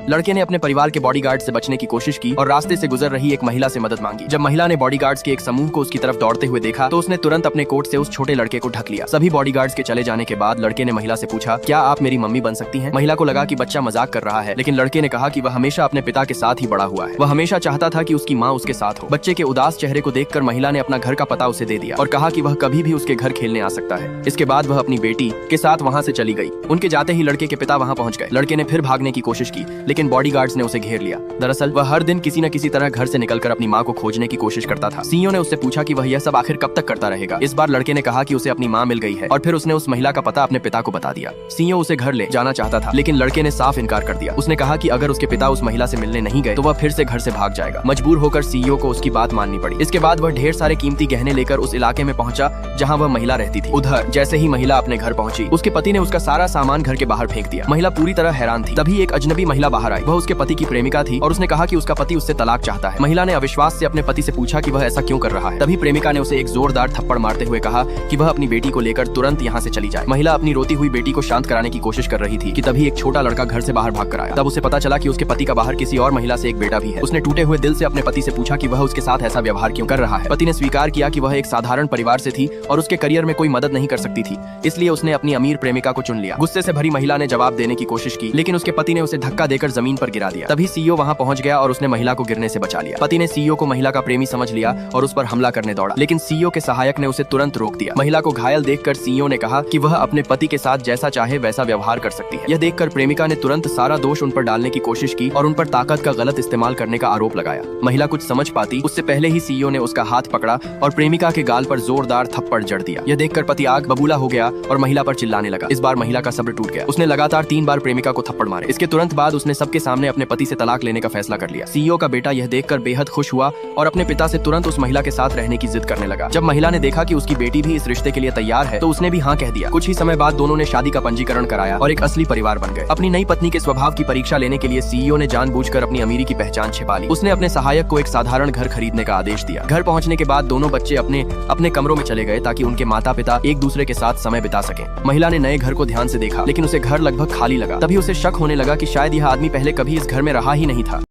लड़के ने अपने परिवार के बॉडीगार्ड से बचने की कोशिश की और रास्ते से गुजर रही एक महिला से मदद मांगी। जब महिला ने बॉडीगार्ड्स के एक समूह को उसकी तरफ दौड़ते हुए देखा तो उसने तुरंत अपने कोट से उस छोटे लड़के को ढक लिया। सभी बॉडीगार्ड्स के चले जाने के बाद लड़के ने महिला से पूछा, क्या आप मेरी मम्मी बन सकती हैं? महिला को लगा कि बच्चा मजाक कर रहा है, लेकिन लड़के ने कहा कि वह हमेशा अपने पिता के साथ ही बड़ा हुआ है। वह हमेशा चाहता था कि उसकी माँ उसके साथ हो। बच्चे के उदास चेहरे को देखकर महिला ने अपना घर का पता उसे दे दिया और कहा कि वह कभी भी उसके घर खेलने आ सकता है। इसके बाद वह अपनी बेटी के साथ वहाँ से चली गई। उनके जाते ही लड़के के पिता वहाँ पहुँच गए। लड़के ने फिर भागने की कोशिश की, लेकिन बॉडीगार्ड्स ने उसे घेर लिया। दरअसल वह हर दिन किसी न किसी तरह घर से निकलकर अपनी माँ को खोजने की कोशिश करता था। सीईओ ने उससे पूछा कि वह यह सब आखिर कब तक करता रहेगा। इस बार लड़के ने कहा कि उसे अपनी माँ मिल गई है और फिर उसने उस महिला का पता अपने पिता को बता दिया। सीईओ उसे घर ले जाना चाहता था, लेकिन लड़के ने साफ इनकार कर दिया। उसने कहा कि अगर उसके पिता उस महिला से मिलने नहीं गए तो वह फिर से घर से भाग जाएगा। मजबूर होकर सीईओ को उसकी बात माननी पड़ी। इसके बाद वह ढेर सारे कीमती गहने लेकर उस इलाके में पहुंचा जहां वह महिला रहती थी। उधर जैसे ही महिला अपने घर पहुंची, उसके पति ने उसका सारा सामान घर के बाहर फेंक दिया। महिला पूरी तरह हैरान थी। तभी एक अजनबी महिला बाहर आई। वह उसके पति की प्रेमिका थी और उसने कहा कि उसका पति उससे तलाक चाहता है। महिला ने अविश्वास से अपने पति से पूछा कि वह ऐसा क्यों कर रहा है। तभी प्रेमिका ने उसे एक जोरदार थप्पड़ मारते हुए कहा कि वह अपनी बेटी को लेकर तुरंत यहाँ से चली जाए। महिला अपनी रोती हुई बेटी को शांत कराने की कोशिश कर रही थी कि तभी एक छोटा लड़का घर से बाहर भाग कर आया। तब उसे पता चला कि उसके पति का बाहर किसी और महिला से एक बेटा भी है। उसने टूटे हुए दिल से अपने पति से पूछा कि वह उसके साथ ऐसा व्यवहार क्यों कर रहा है। पति ने स्वीकार किया कि वह एक साधारण परिवार से थी और उसके करियर में कोई मदद नहीं कर सकती थी, इसलिए उसने अपनी अमीर प्रेमिका को चुन लिया। गुस्से से भरी महिला ने जवाब देने की कोशिश की, लेकिन उसके पति ने उसे धक्का देकर जमीन पर गिरा दिया। तभी सीईओ वहां पहुंच गया और उसने महिला को गिरने से बचा लिया। पति ने सीईओ को महिला का प्रेमी समझ लिया और उस पर हमला करने दौड़ा, लेकिन सीईओ के सहायक ने उसे तुरंत रोक दिया। महिला को घायल देखकर सीईओ ने कहा कि वह अपने पति के साथ जैसा चाहे वैसा व्यवहार कर सकती है। यह देखकर प्रेमिका ने तुरंत सारा दोष उन पर डालने की कोशिश की और उन पर ताकत का गलत इस्तेमाल करने का आरोप लगाया। महिला कुछ समझ पाती उससे पहले ही सीईओ ने उसका हाथ पकड़ा और प्रेमिका के गाल पर जोरदार थप्पड़ जड़ दिया। यह देखकर पति आग बबूला हो गया और महिला पर चिल्लाने लगा। इस बार महिला का सब्र टूट गया। उसने लगातार 3 बार प्रेमिका को थप्पड़ मारे। इसके तुरंत बाद उसने सबके सामने अपने पति से तलाक लेने का फैसला कर लिया। सीईओ का बेटा यह देखकर बेहद खुश हुआ और अपने पिता से तुरंत उस महिला के साथ रहने की जिद करने लगा। जब महिला ने देखा कि उसकी बेटी भी इस रिश्ते के लिए तैयार है तो उसने भी हाँ कह दिया। कुछ ही समय बाद दोनों ने शादी का पंजीकरण कराया और एक असली परिवार बन गए। अपनी नई पत्नी के स्वभाव की परीक्षा लेने के लिए सीईओ ने जानबूझकर अपनी अमीरी की पहचान छिपा ली। उसने अपने सहायक को एक साधारण घर खरीदने का आदेश दिया। घर पहुंचने के बाद दोनों बच्चे अपने अपने कमरों में चले गए ताकि उनके माता पिता एक दूसरे के साथ समय बिता सकें। महिला ने नए घर को ध्यान से देखा, लेकिन उसे घर लगभग खाली लगा। तभी उसे शक होने लगा कि शायद यह आदमी पहले कभी इस घर में रहा ही नहीं था।